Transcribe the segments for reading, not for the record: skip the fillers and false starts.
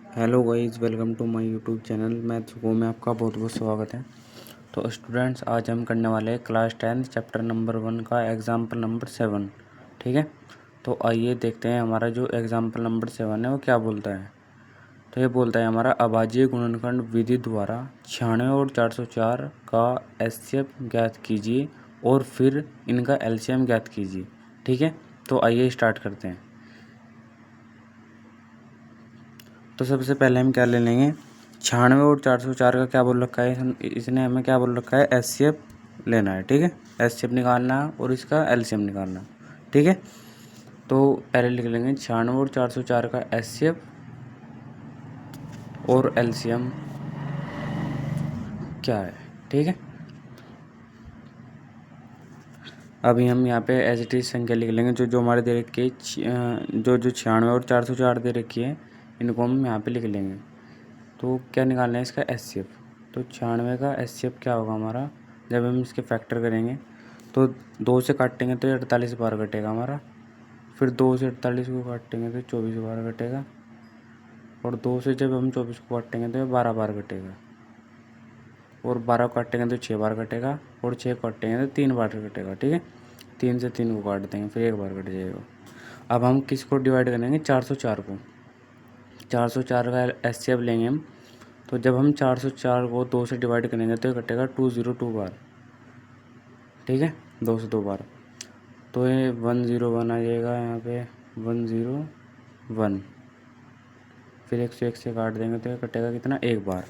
Hello guys, welcome to my YouTube channel. मैं सुको में आपका बहुत बहुत स्वागत है। तो स्टूडेंट्स, आज हम करने वाले हैं क्लास 10 चैप्टर नंबर 1 का एग्जाम्पल नंबर 7। ठीक है, तो आइए देखते हैं हमारा जो एग्जाम्पल नंबर 7 है वो क्या बोलता है। तो ये बोलता है हमारा अभाज्य गुणनखंड विधि द्वारा 96 और 404 का एचसीएफ ज्ञात कीजिए और फिर इनका एलसीएम ज्ञात कीजिए। ठीक है, तो आइए स्टार्ट करते हैं। तो सबसे पहले हम क्या ले लेंगे, 96 और 404 का क्या बोल रखा है, इसने हमें क्या बोल रखा है, एचसीएफ लेना है। ठीक है, एचसीएफ निकालना है और इसका एलसीएम निकालना है। ठीक है, तो पहले लिख लेंगे 96 और 404 का एचसीएफ और एलसीएम क्या है। ठीक है, अभी हम यहाँ पे एज इट इज संख्या लिख लेंगे जो हमारे दे रखी है, जो 96 और 404 दे रखी है, इनको हम यहाँ पे लिख लेंगे। तो क्या निकालना है इसका एचसीएफ। तो 96 का एचसीएफ क्या होगा हमारा, जब हम इसके फैक्टर करेंगे तो 2 से काटेंगे तो 48 बार कटेगा हमारा। फिर 2 से 48 को काटेंगे तो 24 बार कटेगा। और 2 से जब हम 24 को काटेंगे तो 12 बार कटेगा। और 12 को काटेंगे तो 6 बार कटेगा। और 6 को काटेंगे तो 3 बार कटेगा। ठीक है, 3 से 3 को काट देंगे फिर 1 बार कट जाएगा। अब हम किसको डिवाइड करेंगे, 404 को। 404 का एचसीएफ लेंगे हम। तो जब हम 404 को 2 से डिवाइड करेंगे तो ये कटेगा 202 बार। ठीक है, 2 से 2 बार तो ये 101 आ जाएगा यहाँ पे, 101। फिर 101 से काट देंगे तो ये कटेगा कितना, 1 बार।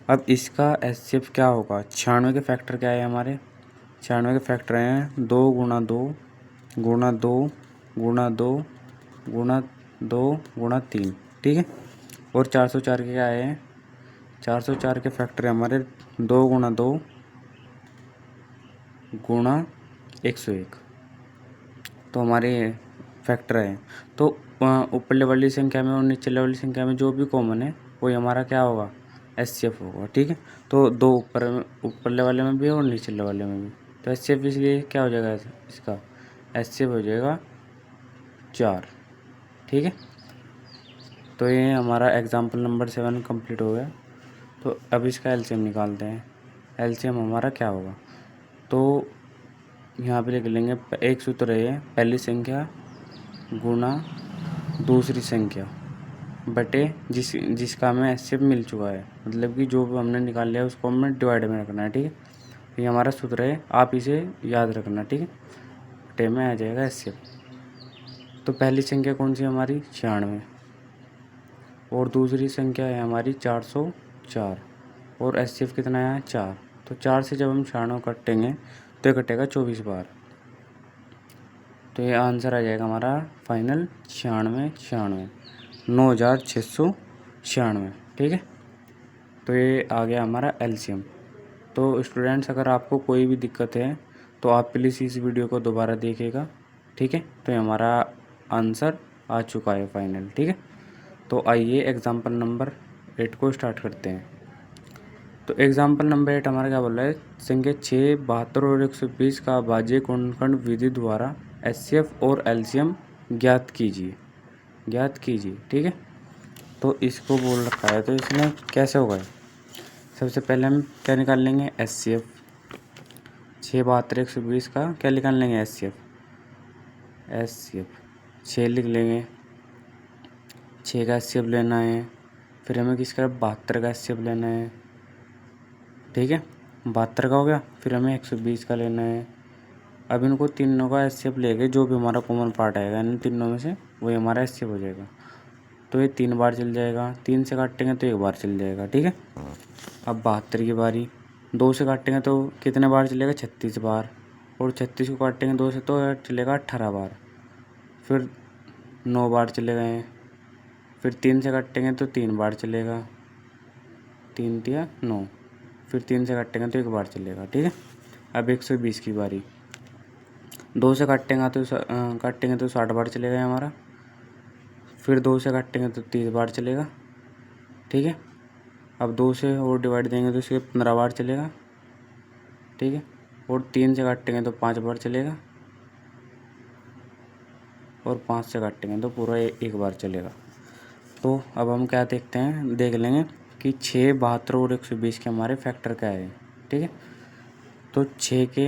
अब इसका एचसीएफ क्या होगा, 96 के फैक्टर क्या है हमारे, 96 के फैक्टर हैं 2 गुणा 2 गुणा 2 गुणा 2 गुणा 2 गुणा 3। ठीक है, और 404 के क्या है, 404 के फैक्टर है हमारे 2 गुणा 2 गुणा 101। तो हमारे फैक्टर है। तो ऊपरले वाली संख्या में और निचले वाली संख्या में जो भी कॉमन है वही हमारा क्या होगा, एचसीएफ होगा। ठीक है, तो दो ऊपरले वाले में भी और निचले वाले में भी। तो एचसीएफ इसलिए क्या हो जाएगा, इसका एचसीएफ हो जाएगा 4। ठीक है, तो ये हमारा एग्जाम्पल नंबर 7 कंप्लीट हो गया। तो अब इसका एलसीएम निकालते हैं। एलसीएम हमारा क्या होगा, तो यहाँ पे लिख लेंगे, एक सूत्र है पहली संख्या गुणा दूसरी संख्या बटे जिसका हमें एचसीएफ मिल चुका है, मतलब कि जो भी हमने निकाल लिया उसको हमें डिवाइड में रखना है। ठीक है, ये हमारा सूत्र है, आप इसे याद रखना। ठीक है, बटे में आ जाएगा एचसीएफ। तो पहली संख्या कौन सी हमारी, 96, और दूसरी संख्या है हमारी 404, और एचसीएफ कितना है, 4। तो 4 से जब हम 96 काटेंगे तो ये कटेगा 24 बार। तो ये आंसर आ जाएगा हमारा फाइनल 96, 9696। ठीक है, तो ये आ गया हमारा एलसीएम। तो स्टूडेंट्स, अगर आपको कोई भी दिक्कत है तो आप प्लीज़ इस वीडियो को दोबारा देखिएगा। ठीक है, तो ये हमारा आंसर आ चुका है फाइनल। ठीक है, तो आइए एग्जाम्पल नंबर 8 को स्टार्ट करते हैं। तो एग्जाम्पल नंबर 8 हमारा क्या बोल रहा है, संख्या 6, 72 और 120 का अभाज्य गुणनखंड विधि द्वारा एचसीएफ और एलसीएम ज्ञात कीजिए। ठीक है, तो इसको बोल रखा है, तो इसमें कैसे होगा। सबसे पहले हम क्या निकाल लेंगे, एचसीएफ। 6, 72, 120 का क्या निकाल लेंगे, एचसीएफ 6 लिख लेंगे, 6 का एचसीएफ लेना है। फिर हमें किसका, 72 का एचसीएफ लेना है। ठीक है, 72 का हो गया। फिर हमें 120 का लेना है। अब इनको तीनों का एचसीएफ लेके जो भी हमारा कॉमन पार्ट आएगा इन तीनों में से वही हमारा एचसीएफ हो जाएगा। तो ये 3 बार चल जाएगा, 3 से काटेंगे तो 1 बार चल जाएगा। ठीक है, अब 72 की बारी, 2 से काटेंगे तो कितने बार चलेगा, 36 बार। और 36 को काटेंगे 2 से तो चलेगा 18 बार। फिर 9 बार चले गए। फिर 3 से काटेंगे तो 3 बार चलेगा, 3 तिया 9। फिर 3 से काटेंगे तो 1 बार चलेगा। ठीक है, अब 120 की बारी, 2 से काटेंगे तो 60 बार चलेगा हमारा। फिर 2 से काटेंगे तो 30 बार चलेगा। ठीक है, अब 2 से और डिवाइड देंगे तो इसके 15 बार चलेगा। ठीक है, और 3 से काटेंगे तो 5 बार चलेगा। और 5 से काटेंगे तो पूरा 1 बार चलेगा। तो अब हम क्या देखते हैं, देख लेंगे कि 6, 72 और 120 के हमारे फैक्टर क्या है। ठीक है, तो 6 के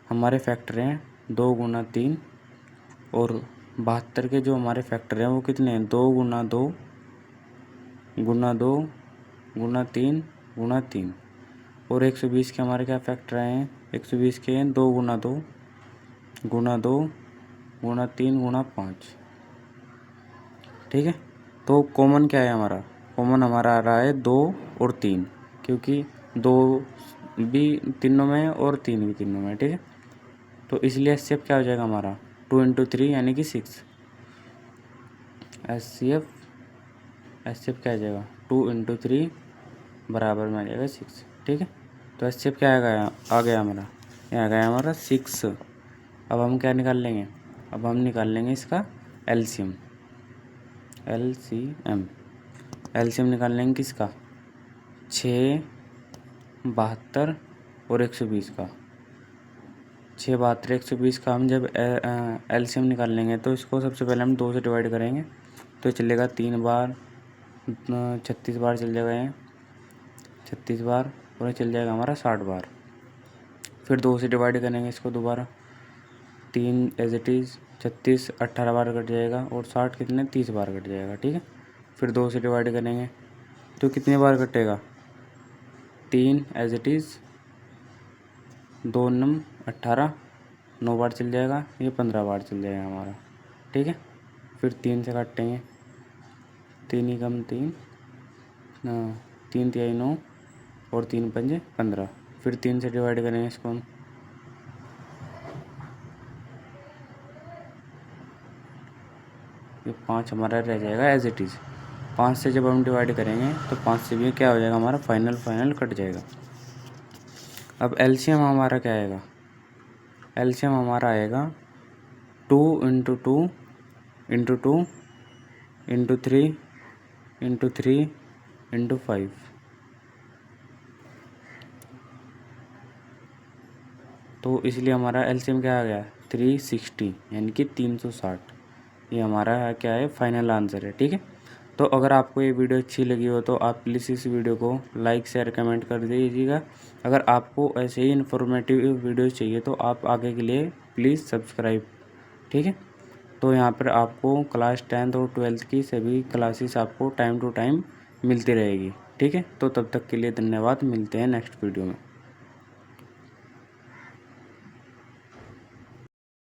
हमारे फैक्टर हैं 2 गुना 3 और 72 के जो हमारे फैक्टर हैं वो कितने हैं, 2 गुना 2 गुना 2 गुना 3 गुना 3 और 120 के हमारे क्या फैक्टर हैं, 120 के हैं 2 गुना 2 गुना 2 गुना 3 गुना 5। ठीक है, तो कॉमन क्या है हमारा, कॉमन हमारा आ रहा है 2 और 3, क्योंकि 2 भी तीनों में है और 3 भी तीनों में है। ठीक है, तो इसलिए एचसीएफ क्या हो जाएगा हमारा 2 × 3 यानी कि 6। एचसीएफ क्या आ जाएगा 2 × 3 बराबर में आ जाएगा 6। ठीक है, तो एचसीएफ क्या आ गया हमारा, यहाँ आ गया हमारा 6। अब हम क्या निकाल लेंगे, अब हम निकाल लेंगे इसका एलसीएम। एलसीएम निकाल लेंगे किसका, 6, 72 और 120 का। 6, 72, 120 का हम जब एलसीएम निकाल लेंगे तो इसको सबसे पहले हम 2 से डिवाइड करेंगे तो चलेगा 3 बार, 36 बार चल जाएगा ये, 36 बार, और ये चल जाएगा हमारा 60 बार। फिर 2 से डिवाइड करेंगे इसको दोबारा, 3 एज इट इज़, 36 18 बार कट जाएगा और 60 कितने 30 बार कट जाएगा। ठीक है, फिर 2 से डिवाइड करेंगे तो कितने बार कटेगा, 3 एज इट इज़, 2 9 18, 9 बार चल जाएगा, ये 15 बार चल जाएगा हमारा। ठीक है, फिर 3 से काटेंगे, 3 ही कम 3, 3 तिहाई 9 और 3 पंजे 15। फिर 3 से डिवाइड करेंगे इसको हम, ये 5 हमारा रह जाएगा एज इट इज़। 5 से जब हम डिवाइड करेंगे तो 5 से भी क्या हो जाएगा हमारा फाइनल कट जाएगा। अब एलसीएम हमारा क्या आएगा, एलसीएम हमारा आएगा 2 × 2 × 2 × 3 × 3 × 5। तो इसलिए हमारा एलसीएम क्या आ गया 360 यानी कि 360। ये हमारा क्या है फाइनल आंसर है। ठीक है, तो अगर आपको ये वीडियो अच्छी लगी हो तो आप प्लीज़ इस वीडियो को लाइक शेयर कमेंट कर दीजिएगा। अगर आपको ऐसे ही इन्फॉर्मेटिव वीडियो चाहिए तो आप आगे के लिए प्लीज़ सब्सक्राइब। ठीक है, तो यहाँ पर आपको क्लास 10th और 12th की सभी क्लासेस आपको टाइम टू टाइम मिलती रहेगी। ठीक है, तो तब तक के लिए धन्यवाद, मिलते हैं नेक्स्ट वीडियो में।